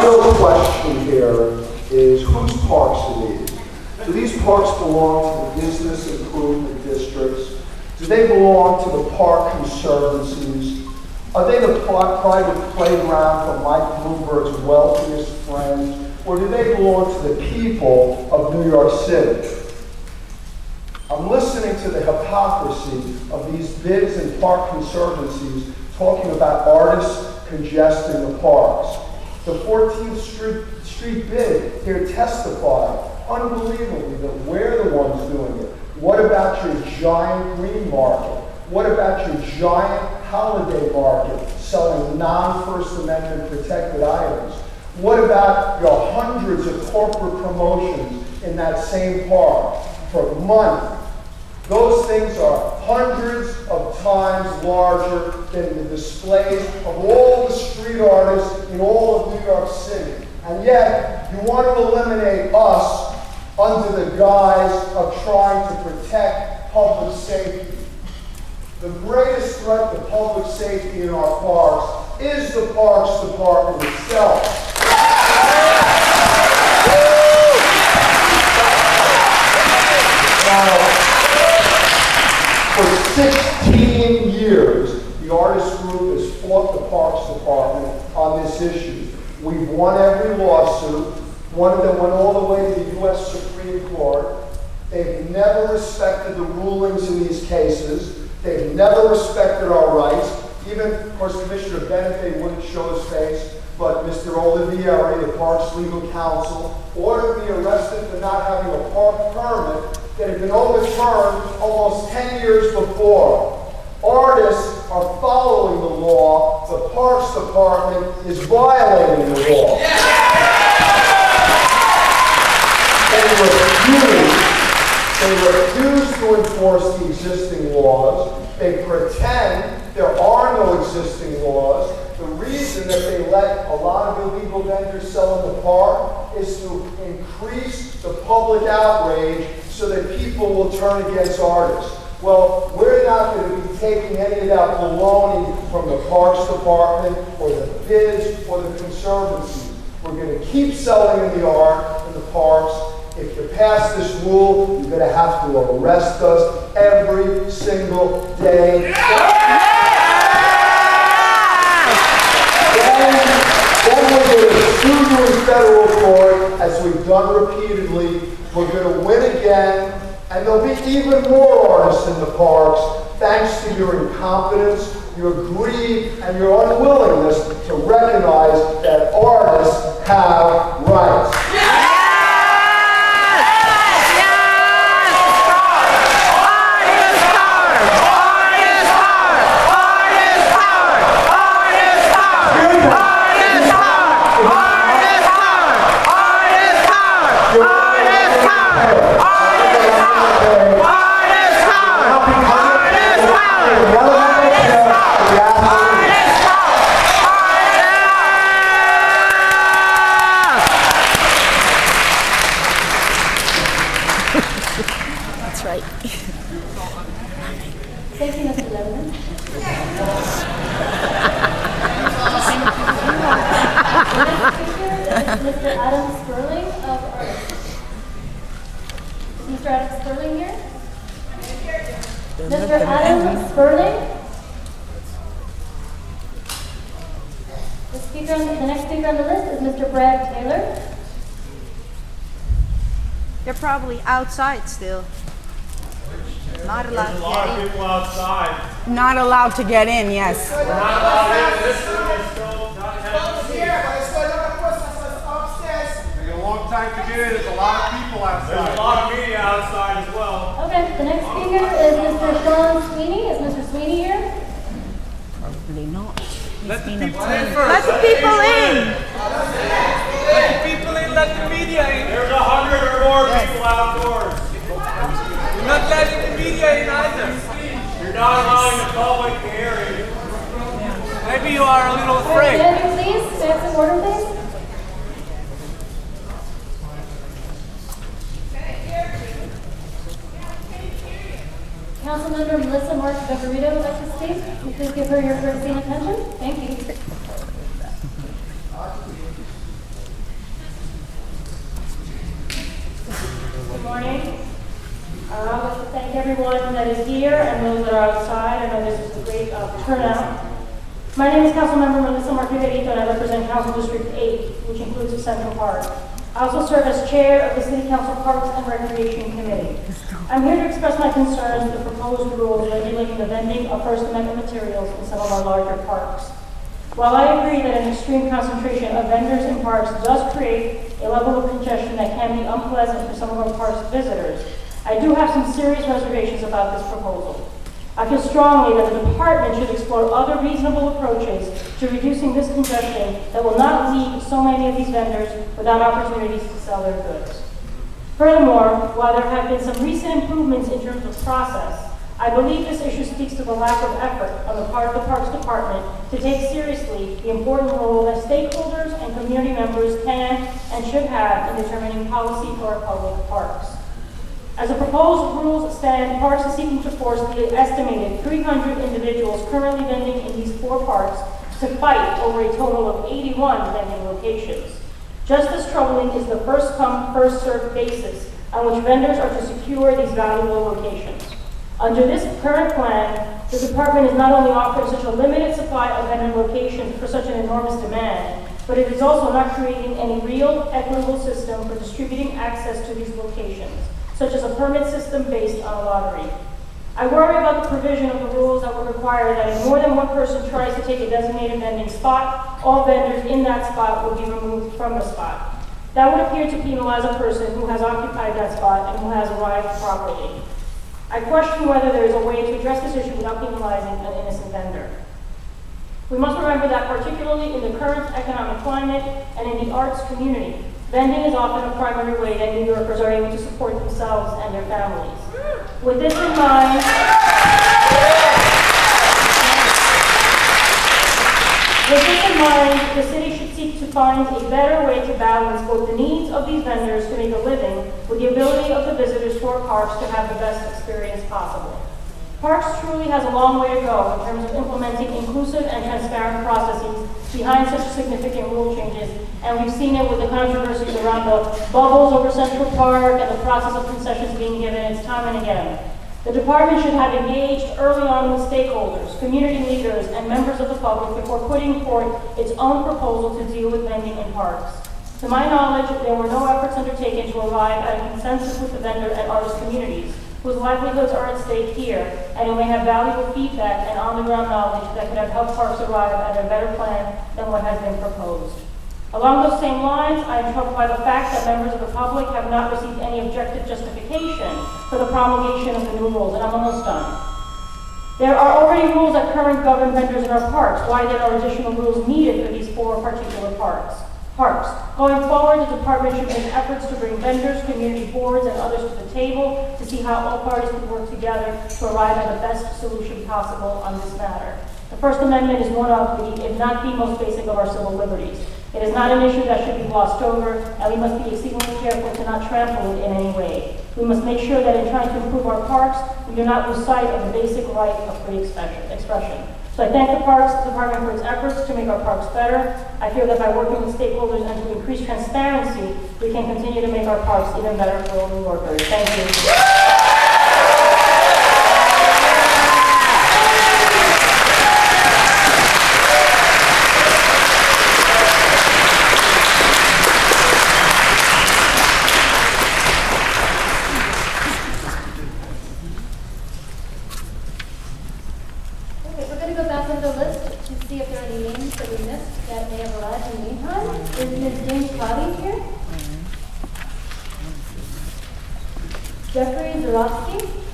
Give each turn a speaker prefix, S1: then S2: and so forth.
S1: real question here is whose parks are these? Do these parks belong to the business improvement districts? Do they belong to the park conservancies? Are they the private playground for Mike Bloomberg's wealthiest friends? Or do they belong to the people of New York City? I'm listening to the hypocrisy of these bids and park conservancies talking about artists congesting the parks. The 14th Street bid here testified unbelievably that we're the ones doing it. What about your giant green market? What about your giant holiday market selling non-First Amendment protected items? What about your hundreds of corporate promotions in that same park for money? Those things are hundreds of times larger than the displays of all the street artists in all of New York City. And yet, you want to eliminate us under the guise of trying to protect public safety. The greatest threat to public safety in our parks is the Parks Department itself. Now, for 16 years, the artist group has fought the Parks Department on this issue. We've won every lawsuit. One of them went all the way to the U.S. Supreme Court. They've never respected the rulings in these cases. They've never respected our rights. Even, of course, Commissioner Benefit wouldn't show his face, but Mr. Olivieri, the Parks Legal Counsel, ordered me arrested for not having a park permit that had been overturned almost 10 years before. Artists are following the law. The Parks Department is violating the law. They refuse to enforce the existing laws. They pretend there are no existing laws. The reason that they let a lot of illegal vendors sell in the park is to increase the public outrage so that people will turn against artists. Well, we're not going to be taking any of that baloney from the Parks Department or the bids or the conservancies. We're going to keep selling in the art in the parks. If you pass this rule, you're going to have to arrest us every single day. Then we're going to sue you in federal court, as we've done repeatedly. We're going to win again, and there'll be even more artists in the parks, thanks to your incompetence, your greed, and your unwillingness to recognize that artists have rights.
S2: Thank you, Mr. Lederman. Mr. Adam Sperling of A.R.T.I.S.T. Mr. Adam Sperling here? Mr. Adam Sperling? The next speaker on the list is Mr. Brad Taylor.
S3: They're probably outside still. Not allowed
S4: There's a lot of people outside.
S3: Not allowed to get in, yes.
S4: We're not allowed in. This is still not
S5: Take a long time to get in. There's a lot of people outside.
S4: There's a lot of media outside as well.
S2: Okay, the next speaker is Mr. Sean Sweeney. Is Mr. Sweeney here?
S3: Probably not.
S5: Let the people in first.
S3: Let the people in.
S5: Let the people in. Let the media in.
S4: There's 100 or more people outdoors.
S5: You're not letting the media in either.
S4: You're not allowing the public to hear you.
S5: Maybe you are a little afraid.
S2: Can you please stand some order, please? Councilmember Melissa Mark Beverito would like to speak. Can you please give her your courtesy and attention? Thank you. I'd like to thank everyone that is here and those that are outside. I know this is a great turnout. My name is Councilmember Melissa Martigarito, and I represent Council District 8, which includes Central Park. I also serve as chair of the City Council Parks and Recreation Committee. I'm here to express my concerns with the proposed rules regulating the vending of First Amendment materials in some of our larger parks. While I agree that an extreme concentration of vendors in parks does create a level of congestion that can be unpleasant for some of our parks visitors, I do have some serious reservations about this proposal. I feel strongly that the department should explore other reasonable approaches to reducing this congestion that will not leave so many of these vendors without opportunities to sell their goods. Furthermore, while there have been some recent improvements in terms of process, I believe this issue speaks to the lack of effort on the part of the Parks Department to take seriously the important role that stakeholders and community members can and should have in determining policy for our public parks. As the proposed rules stand, Parks is seeking to force the estimated 300 individuals currently vending in these 4 parks to fight over a total of 81 vending locations. Just as troubling is the first-come, first-served basis on which vendors are to secure these valuable locations. Under this current plan, the department is not only offering such a limited supply of vending locations for such an enormous demand, but it is also not creating any real, equitable system for distributing access to these locations, such as a permit system based on a lottery. I worry about the provision of the rules that would require that if more than one person tries to take a designated vending spot, all vendors in that spot will be removed from the spot. That would appear to penalize a person who has occupied that spot and who has arrived properly. I question whether there is a way to address this issue without penalizing an innocent vendor. We must remember that particularly in the current economic climate and in the arts community, vending is often a primary way that New Yorkers are able to support themselves and their families. With this in mind, the city should seek to find a better way to balance both the needs of these vendors to make a living with the ability of the visitors to our parks to have the best experience possible. Parks truly has a long way to go in terms of implementing inclusive and transparent processes behind such significant rule changes, and we've seen it with the controversies around the bubbles over Central Park and the process of concessions being given. It's time and again. The department should have engaged early on with stakeholders, community leaders, and members of the public before putting forth its own proposal to deal with vending in parks. To my knowledge, there were no efforts undertaken to arrive at a consensus with the vendor and artist communities, whose livelihoods are at stake here, and who may have valuable feedback and on-the-ground knowledge that could have helped parks arrive at a better plan than what has been proposed. Along those same lines, I am troubled by the fact that members of the public have not received any objective justification for the promulgation of the new rules, and I'm almost done. There are already rules that currently govern vendors in our parks. Why then are additional rules needed for these 4 particular parks? Going forward, the department should make efforts to bring vendors, community boards, and others to the table to see how all parties can work together to arrive at the best solution possible on this matter. The First Amendment is one of the, if not the most basic of our civil liberties. It is not an issue that should be glossed over, and we must be exceedingly careful to not trample it in any way. We must make sure that in trying to improve our parks, we do not lose sight of the basic right of free expression. So I thank the Parks Department for its efforts to make our parks better. I feel that by working with stakeholders and to increase transparency, we can continue to make our parks even better for all New Yorkers. Thank you. A.R.T.I.S.T.